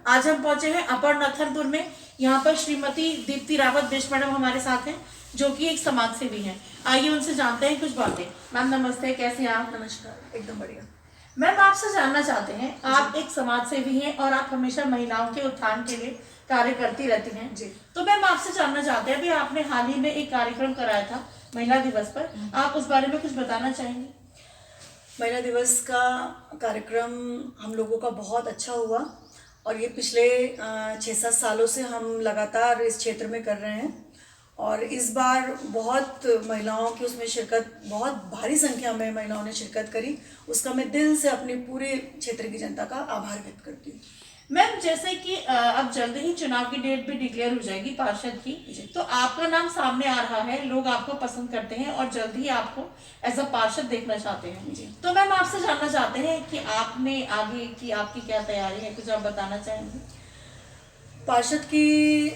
आज हम पहुंचे हैं अपर नथनपुर में। यहाँ पर श्रीमती दीप्ति रावत बिष्ट मैडम हमारे साथ हैं, जो कि एक समाज सेवी हैं। आइए उनसे जानते हैं कुछ बातें। मैम नमस्ते, कैसे हैं आप? नमस्कार, एकदम बढ़िया। मैम आपसे जानना चाहते हैं, आप एक समाज सेवी हैं और आप हमेशा महिलाओं के उत्थान के लिए कार्य करती रहती हैं जी। तो मैम आपसे जानना चाहते हैं, अभी आपने हाल ही में एक कार्यक्रम कराया था महिला दिवस पर, आप उस बारे में कुछ बताना चाहेंगे? महिला दिवस का कार्यक्रम हम लोगों का बहुत अच्छा हुआ और ये पिछले 6-7 सालों से हम लगातार इस क्षेत्र में कर रहे हैं और इस बार बहुत महिलाओं की उसमें शिरकत, बहुत भारी संख्या में महिलाओं ने शिरकत करी। उसका मैं दिल से अपनी पूरे क्षेत्र की जनता का आभार व्यक्त करती हूँ। मैम जैसे कि अब जल्द ही चुनाव की डेट भी डिक्लेयर हो जाएगी पार्षद की, तो आपका नाम सामने आ रहा है, लोग आपको पसंद करते हैं और जल्द ही आपको एज अ पार्षद देखना चाहते हैं। तो मैम आपसे जानना चाहते हैं कि आपने आगे की आपकी क्या तैयारी है, कुछ आप बताना चाहेंगे? पार्षद की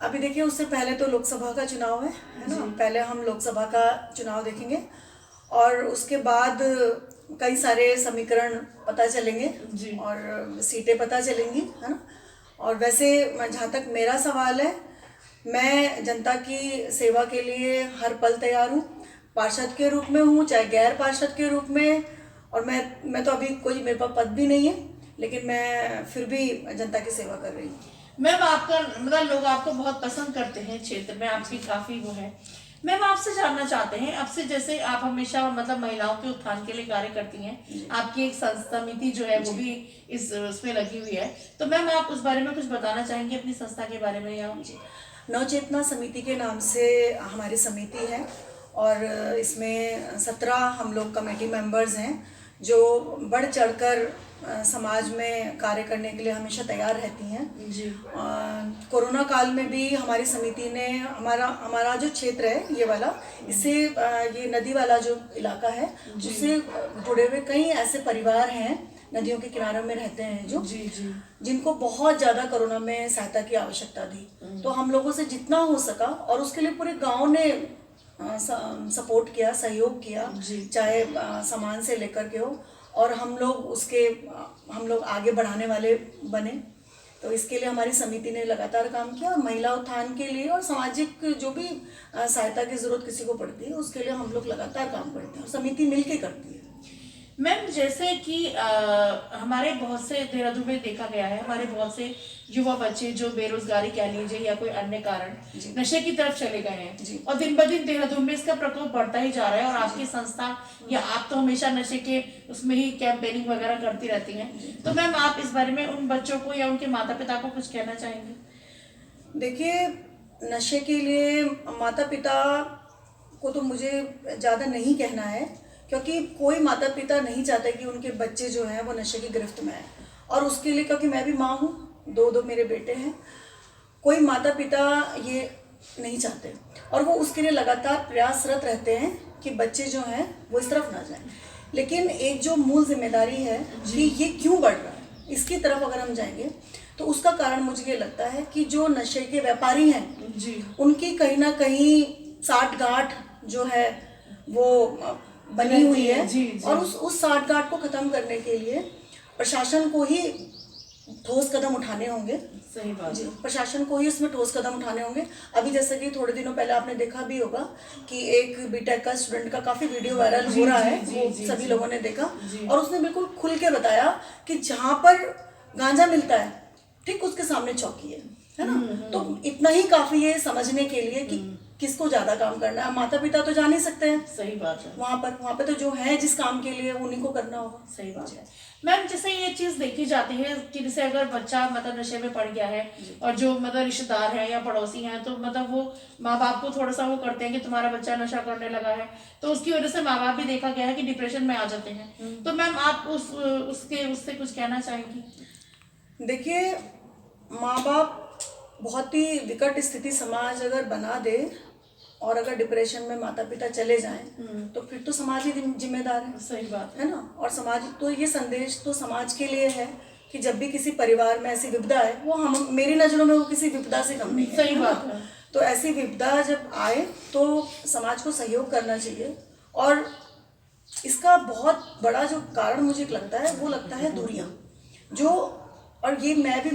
अभी देखिए, उससे पहले तो लोकसभा का चुनाव है ना। पहले हम लोकसभा का चुनाव देखेंगे और उसके बाद कई सारे समीकरण पता चलेंगे और सीटें पता चलेंगी, है ना। और वैसे जहाँ तक मेरा सवाल है, मैं जनता की सेवा के लिए हर पल तैयार हूँ, पार्षद के रूप में हूँ चाहे गैर पार्षद के रूप में। और मैं तो अभी कोई मेरे पास पद भी नहीं है, लेकिन मैं फिर भी जनता की सेवा कर रही हूँ। मैम आपका मतलब लोग आपको बहुत पसंद करते हैं, क्षेत्र में आपकी काफी वो है। मैम आपसे जानना चाहते हैं, आपसे जैसे आप हमेशा मतलब महिलाओं के उत्थान के लिए कार्य करती हैं, आपकी एक संस्था समिति जो है वो भी इस उसमें लगी हुई है, तो मैम आप उस बारे में कुछ बताना चाहेंगे अपनी संस्था के बारे में? या नवचेतना समिति के नाम से हमारी समिति है और इसमें 17 हम लोग कमेटी मेंबर्स हैं जो बढ़ चढ़कर समाज में कार्य करने के लिए हमेशा तैयार रहती हैं। जी। कोरोना काल में भी हमारी समिति ने हमारा जो क्षेत्र है ये वाला, इससे ये नदी वाला जो इलाका है उससे जुड़े हुए कई ऐसे परिवार हैं, नदियों के किनारों में रहते हैं जो जिनको बहुत ज़्यादा कोरोना में सहायता की आवश्यकता थी। तो हम लोगों से जितना हो सका, और उसके लिए पूरे गांव ने सपोर्ट किया, सहयोग किया, चाहे सामान से लेकर के हो, और हम लोग आगे बढ़ाने वाले बने। तो इसके लिए हमारी समिति ने लगातार काम किया और महिला उत्थान के लिए और सामाजिक जो भी सहायता की जरूरत किसी को पड़ती है उसके लिए हम लोग लगातार काम करते हैं, समिति मिलके करती है। मैम जैसे कि हमारे बहुत से देहरादून में देखा गया है, हमारे बहुत से युवा बच्चे जो बेरोजगारी कह लीजिए या कोई अन्य कारण नशे की तरफ चले गए हैं और दिन ब दिन देहरादून में इसका प्रकोप बढ़ता ही जा रहा है। और आपकी संस्था या आप तो हमेशा नशे के उसमें ही कैंपेनिंग वगैरह करती रहती हैं, तो मैम आप इस बारे में उन बच्चों को या उनके माता पिता को कुछ कहना चाहेंगे? देखिए, नशे के लिए माता पिता को तो मुझे ज़्यादा नहीं कहना है, क्योंकि कोई माता पिता नहीं चाहते कि उनके बच्चे जो हैं वो नशे की गिरफ्त में आए। और उसके लिए, क्योंकि मैं भी माँ हूँ, दो मेरे बेटे हैं, कोई माता पिता ये नहीं चाहते और वो उसके लिए लगातार प्रयासरत रहते हैं कि बच्चे जो हैं वो इस तरफ ना जाएं। लेकिन एक जो मूल जिम्मेदारी है कि ये क्यों बढ़ रहा है, इसकी तरफ अगर हम जाएंगे तो उसका कारण मुझे ये लगता है कि जो नशे के व्यापारी हैं उनकी कहीं ना कहीं साठगांठ जो है वो बनी हुई है। और उस साठगांठ को खत्म करने के लिए प्रशासन को ही ठोस कदम उठाने होंगे। सही बात जी, प्रशासन को ही इसमें ठोस कदम उठाने होंगे। अभी जैसे कि थोड़े दिनों पहले आपने देखा भी होगा कि एक बीटेक का स्टूडेंट का काफी वीडियो वायरल हो रहा है, वो सभी लोगों ने देखा और उसने बिल्कुल खुल के बताया कि जहाँ पर गांजा मिलता है ठीक उसके सामने चौकी है ना। तो इतना ही काफी है समझने के लिए कि किसको ज्यादा काम करना है। माता पिता तो जान ही सकते हैं, सही बात है, वहाँ पे तो जो है जिस काम के लिए उन्हीं को करना होगा। सही बात है। मैम जैसे ये चीज देखी जाती है कि जैसे अगर बच्चा मतलब नशे में पड़ गया है और जो मतलब रिश्तेदार है या पड़ोसी हैं तो मतलब वो माँ बाप को थोड़ा सा वो करते हैं कि तुम्हारा बच्चा नशा करने लगा है, तो उसकी वजह से माँ बाप भी देखा गया है कि डिप्रेशन में आ जाते हैं। तो मैम आप उससे कुछ कहना चाहेंगी? देखिए, माँ बाप बहुत ही विकट स्थिति समाज अगर बना दे और अगर डिप्रेशन में माता पिता चले जाएं तो फिर तो समाज ही जिम्मेदार है। सही बात है ना। और समाज तो ये संदेश तो समाज के लिए है कि जब भी किसी परिवार में ऐसी विपदा है, वो हम मेरी नजरों में वो किसी विपदा से कम नहीं है। सही बात है। तो ऐसी विपदा जब आए तो समाज को सहयोग करना चाहिए। और इसका बहुत बड़ा जो कारण मुझे लगता है वो लगता है दूरियां जो और ये मैं भी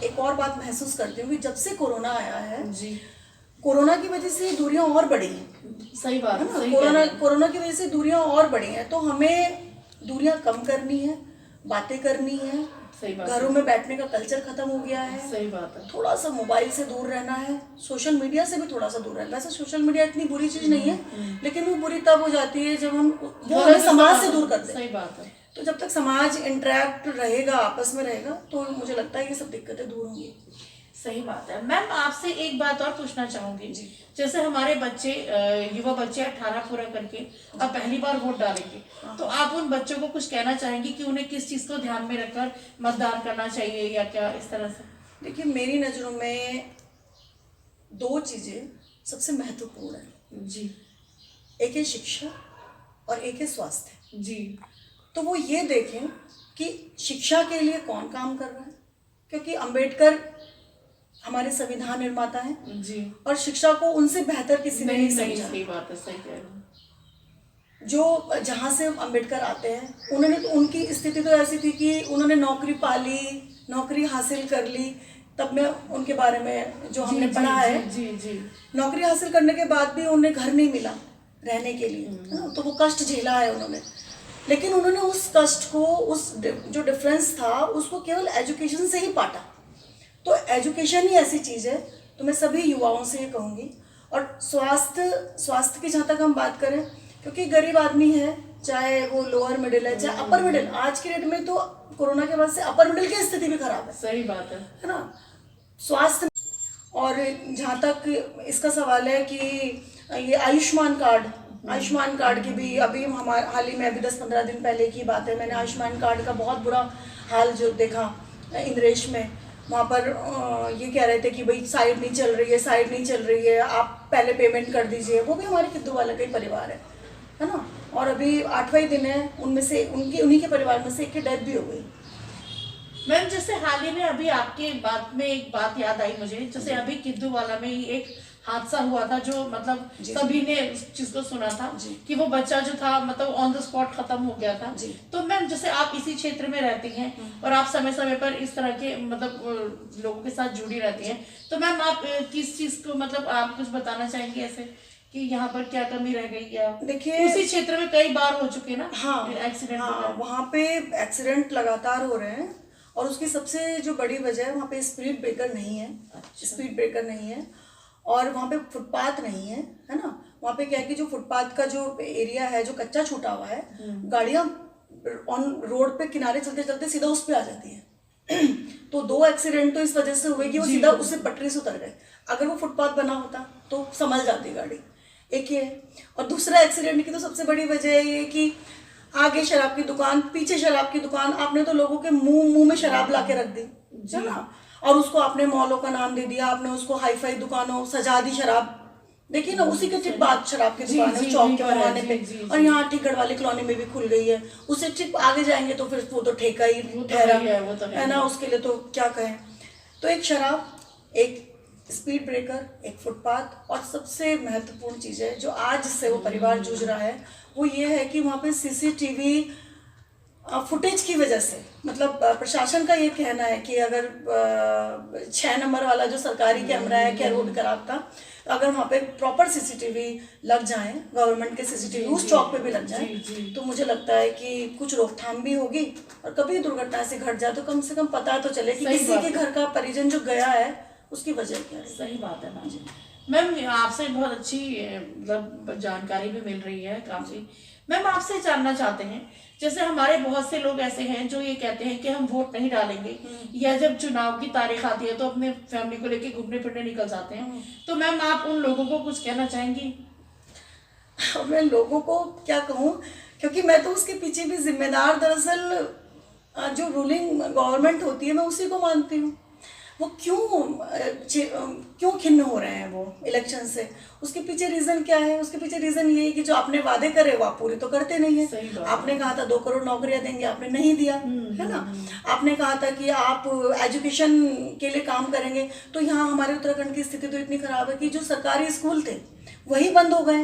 एक और बात महसूस करती हूँ कि जब से कोरोना आया है, जी कोरोना की वजह से दूरियां और बढ़ी हैं, सही बात है है, ना। सही कह रहे हैं। कोरोना की वजह से दूरियां और बढ़ी हैं, तो हमें दूरियां कम करनी है, बातें करनी है, सही बात घरों में बैठने का कल्चर खत्म हो गया है, सही बात है। थोड़ा सा मोबाइल से दूर रहना है, सोशल मीडिया से भी थोड़ा सा दूर रहना है। वैसे सोशल मीडिया इतनी बुरी चीज नहीं है, लेकिन वो बुरी तब हो जाती है जब हम वो हमें समाज से दूर करते हैं। सही बात है। तो जब तक समाज इंटरेक्ट रहेगा, आपस में रहेगा, तो मुझे लगता है ये सब दिक्कतें दूर होंगी। सही बात है। मैम आपसे एक बात और पूछना चाहूंगी, जैसे हमारे बच्चे युवा बच्चे 18 पूरा करके अब पहली बार वोट डालेंगे, तो आप उन बच्चों को कुछ कहना चाहेंगे कि उन्हें किस चीज को ध्यान में रखकर मतदान करना चाहिए या क्या इस तरह से? देखिए, मेरी नज़रों में 2 चीज़ें सबसे महत्वपूर्ण है। जी एक है शिक्षा और एक है स्वास्थ्य। जी तो वो ये देखें कि शिक्षा के लिए कौन काम कर रहा है, क्योंकि अंबेडकर हमारे संविधान निर्माता हैं जी। और शिक्षा को उनसे बेहतर किसी ने नहीं नहीं, समझा। सही बात है, सही कह रहे हैं। जो जहाँ से अंबेडकर आते हैं, उन्होंने तो, उनकी स्थिति तो ऐसी थी कि उन्होंने नौकरी पाली, नौकरी हासिल कर ली। तब मैं उनके बारे में जो हमने पढ़ा है, जी जी नौकरी हासिल करने के बाद भी उन्हें घर नहीं मिला रहने के लिए, है ना। तो वो कष्ट झेला है उन्होंने, लेकिन उन्होंने उस कष्ट को, उस जो डिफरेंस था, उसको केवल एजुकेशन से ही पाटा। तो एजुकेशन ही ऐसी चीज़ है। तो मैं सभी युवाओं से ये कहूँगी। और स्वास्थ्य की जहाँ तक हम बात करें, क्योंकि गरीब आदमी है, चाहे वो लोअर मिडिल है चाहे अपर मिडिल, आज की डेट में तो कोरोना के बाद से अपर मिडिल की स्थिति भी खराब है, सही बात है ना। स्वास्थ्य, और जहाँ तक इसका सवाल है कि ये आयुष्मान कार्ड की भी अभी हमारे हाल ही में, अभी 10-15 दिन पहले की बात है, मैंने आयुष्मान कार्ड का बहुत बुरा हाल जो देखा इंद्रेश में। वहाँ पर ये कह रहे थे कि भाई साइट नहीं चल रही है, आप पहले पेमेंट कर दीजिए। वो भी हमारे किद्दू वाले का ही परिवार है ना। और अभी 8वां ही दिन है, उनमें से उन्हीं के परिवार में से एक की डेथ भी हो गई। मैम जैसे हाल ही में अभी आपके बात में एक बात याद आई मुझे, जैसे अभी किद्दू वाला में ही एक हादसा हुआ था, जो मतलब सभी ने उस चीज को सुना था कि वो बच्चा जो था मतलब ऑन द स्पॉट खत्म हो गया था। तो मैम जैसे आप इसी क्षेत्र में रहती हैं और आप समय समय पर इस तरह के मतलब लोगों के साथ जुड़ी रहती हैं, तो मैम आप किस चीज को मतलब आप कुछ बताना चाहेंगे ऐसे कि यहाँ पर क्या कमी रह गई? या देखिए, उसी क्षेत्र में कई बार हो चुके ना एक्सीडेंट? हाँ, वहाँ पे एक्सीडेंट लगातार हो रहे हैं, और उसकी सबसे जो बड़ी वजह है, वहाँ पे स्पीड ब्रेकर नहीं है, और वहाँ पे फुटपाथ नहीं है ना। वहाँ पे क्या है कि जो फुटपाथ का जो एरिया है, जो कच्चा छूटा हुआ है, गाड़ियाँ ऑन रोड पे किनारे चलते चलते सीधा उस पे आ जाती है। तो 2 एक्सीडेंट तो इस वजह से हुए कि वो सीधा उससे पटरी से उतर गए। अगर वो फुटपाथ बना होता तो संभल जाती गाड़ी। एक ये है। और दूसरा एक्सीडेंट की तो सबसे बड़ी वजह ये कि आगे शराब की दुकान, पीछे शराब की दुकान, आपने तो लोगों के मुंह में शराब ला के रख दी, है ना। और उसको आपने मॉलों का नाम दे दिया, आपने उसको हाई फाई दुकानों सजा दी शराब। देखिए ना, उसी के ठीक बाद शराब की दुकान है चौक के बहाने पे, और यहाँ ठीक गढ़वाली कॉलोनी में भी खुल गई है। उससे ठीक आगे जाएंगे तो फिर वो तो ठेका ही ठहरा है ना, उसके लिए तो क्या कहें। तो एक शराब, एक स्पीड ब्रेकर, एक फुटपाथ, और सबसे महत्वपूर्ण चीज़ है जो आज से वो परिवार जूझ रहा है, वो ये है कि वहाँ पे CCTV फुटेज की वजह से, मतलब प्रशासन का ये कहना है कि अगर 6 नंबर वाला जो सरकारी कैमरा है, क्या रोड खराब था, अगर वहाँ पे प्रॉपर CCTV लग जाए, गवर्नमेंट के CCTV उस चौक पे भी लग जाए, तो मुझे लगता है कि कुछ रोकथाम भी होगी। और कभी दुर्घटना से घट जाए तो कम से कम पता तो चले कि किसी के घर का परिजन जो गया है उसकी वजह क्या है। सही बात है मैम। मैम आपसे बहुत अच्छी मतलब जानकारी भी मिल रही है काफी। मैम आपसे जानना चाहते हैं, जैसे हमारे बहुत से लोग ऐसे हैं जो ये कहते हैं कि हम वोट नहीं डालेंगे, या जब चुनाव की तारीख आती है तो अपने फैमिली को लेके घूमने फिरने निकल जाते हैं, तो मैम आप उन लोगों को कुछ कहना चाहेंगी? मैं लोगों को क्या कहूँ, क्योंकि मैं तो उसके पीछे भी जिम्मेदार, दरअसल जो रूलिंग गवर्नमेंट होती है मैं उसी को मानती हूँ। वो क्यों खिन्न हो रहे हैं वो इलेक्शन से, उसके पीछे रीज़न क्या है? उसके पीछे रीज़न ये है कि जो आपने वादे करे वो आप पूरे तो करते नहीं है। आपने कहा था 2 करोड़ नौकरियां देंगे, आपने नहीं दिया, है ना। आपने कहा था कि आप एजुकेशन के लिए काम करेंगे, तो यहाँ हमारे उत्तराखंड की स्थिति तो इतनी ख़राब है कि जो सरकारी स्कूल थे वही बंद हो गए,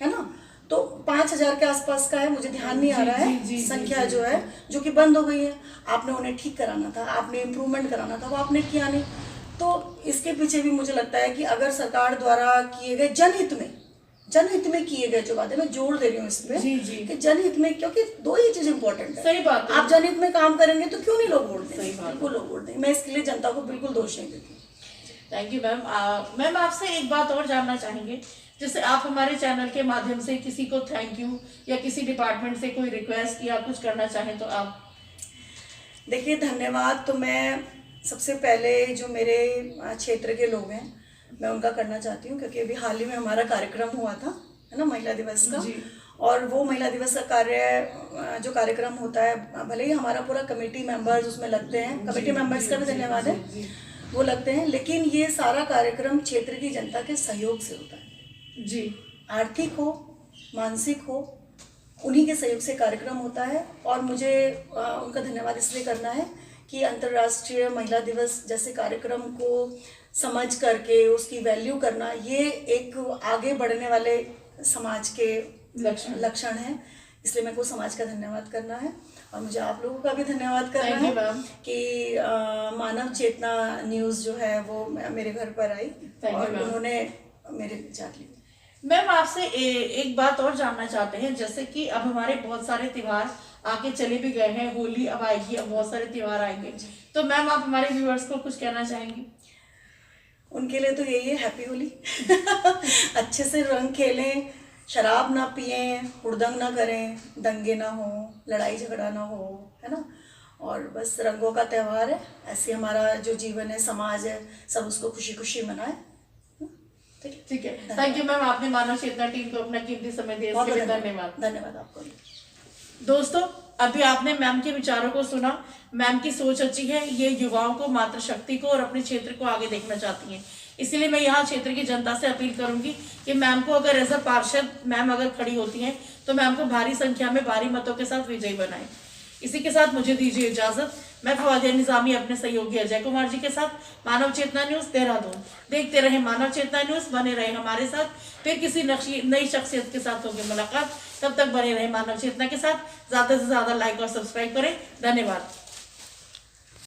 है ना। तो 5,000 के आसपास का है, मुझे ध्यान नहीं आ रहा जी, है जी, जी, संख्या जी, जो है, जो कि बंद हो गई है। आपने उन्हें ठीक कराना था, आपने इम्प्रूवमेंट कराना था, वो आपने किया नहीं। तो इसके पीछे भी मुझे लगता है कि अगर सरकार द्वारा किए गए जनहित में किए गए जो वादे, मैं जोड़ दे रही हूँ इस पे जी, जी। कि जनहित में, क्योंकि दो ही चीज इंपॉर्टेंट है। सही बात है। आप जनहित में काम करेंगे तो क्यों नहीं लोग वोट देंगे? सही बात है। बिल्कुल लोग वोट देंगे। मैं इसके लिए जनता को बिल्कुल दोष नहीं देती। Thank you ma'am. मैम आपसे एक बात और जानना चाहेंगे, जैसे आप हमारे चैनल के माध्यम से किसी को थैंक यू या किसी डिपार्टमेंट से कोई रिक्वेस्ट या कुछ करना चाहें तो आप। देखिए, धन्यवाद तो मैं सबसे पहले जो मेरे क्षेत्र के लोग हैं मैं उनका करना चाहती हूँ, क्योंकि अभी हाल ही में हमारा कार्यक्रम हुआ था, है ना, महिला दिवस का। जी। और वो महिला दिवस का जो कार्यक्रम होता है, भले ही हमारा पूरा कमेटी मेंबर्स उसमें लगते हैं, कमेटी मेंबर्स का भी धन्यवाद है, वो लगते हैं, लेकिन ये सारा कार्यक्रम क्षेत्र की जनता के सहयोग से होता है जी। आर्थिक हो, मानसिक हो, उन्हीं के सहयोग से कार्यक्रम होता है। और मुझे उनका धन्यवाद इसलिए करना है कि अंतर्राष्ट्रीय महिला दिवस जैसे कार्यक्रम को समझ करके उसकी वैल्यू करना, ये एक आगे बढ़ने वाले समाज के लक्षण है। इसलिए मेरे को समाज का धन्यवाद करना है, और मुझे आप लोगों का भी धन्यवाद करना है कि मानव चेतना न्यूज़ जो है वो मेरे घर पर आई और उन्होंने मेरे विचार लिए। मैम आपसे एक बात और जानना चाहते हैं, जैसे कि अब हमारे बहुत सारे त्योहार आके चले भी गए हैं, होली अब आएगी, अब बहुत सारे त्योहार आएंगे, तो मैम आप हमारे व्यूअर्स को कुछ कहना चाहेंगी? उनके लिए तो यही है, हैप्पी होली। अच्छे से रंग खेलें, शराब ना पिए, हुड़दंग ना करें, दंगे ना हो, लड़ाई झगड़ा ना हो, है ना, और बस रंगों का त्यौहार है। ऐसे हमारा जो जीवन है, समाज है, सब उसको खुशी खुशी मनाए। ठीक है, थैंक यू मैम, आपने मानव चेतना टीम को अपना कीमती समय दिया, इसके लिए धन्यवाद। धन्यवाद आपको। दोस्तों, अभी आपने मैम के विचारों को सुना। मैम की सोच अच्छी है, ये युवाओं को, मातृशक्ति को और अपने क्षेत्र को आगे देखना चाहती हैं। इसीलिए मैं यहाँ क्षेत्र की जनता से अपील करूंगी कि मैम को अगर एज अ पार्षद मैम अगर खड़ी होती हैं तो मैम को भारी संख्या में भारी मतों के साथ विजयी बनाएं। इसी के साथ मुझे दीजिए इजाजत। मैं फवादिया निजामी अपने सहयोगी अजय कुमार जी के साथ मानव चेतना न्यूज देहरादून। देखते रहे मानव चेतना न्यूज, बने रहे हमारे साथ। फिर किसी नई शख्सियत के साथ होगी मुलाकात। तब तक बने रहे मानव चेतना के साथ। ज्यादा से ज्यादा लाइक और सब्सक्राइब करें। धन्यवाद।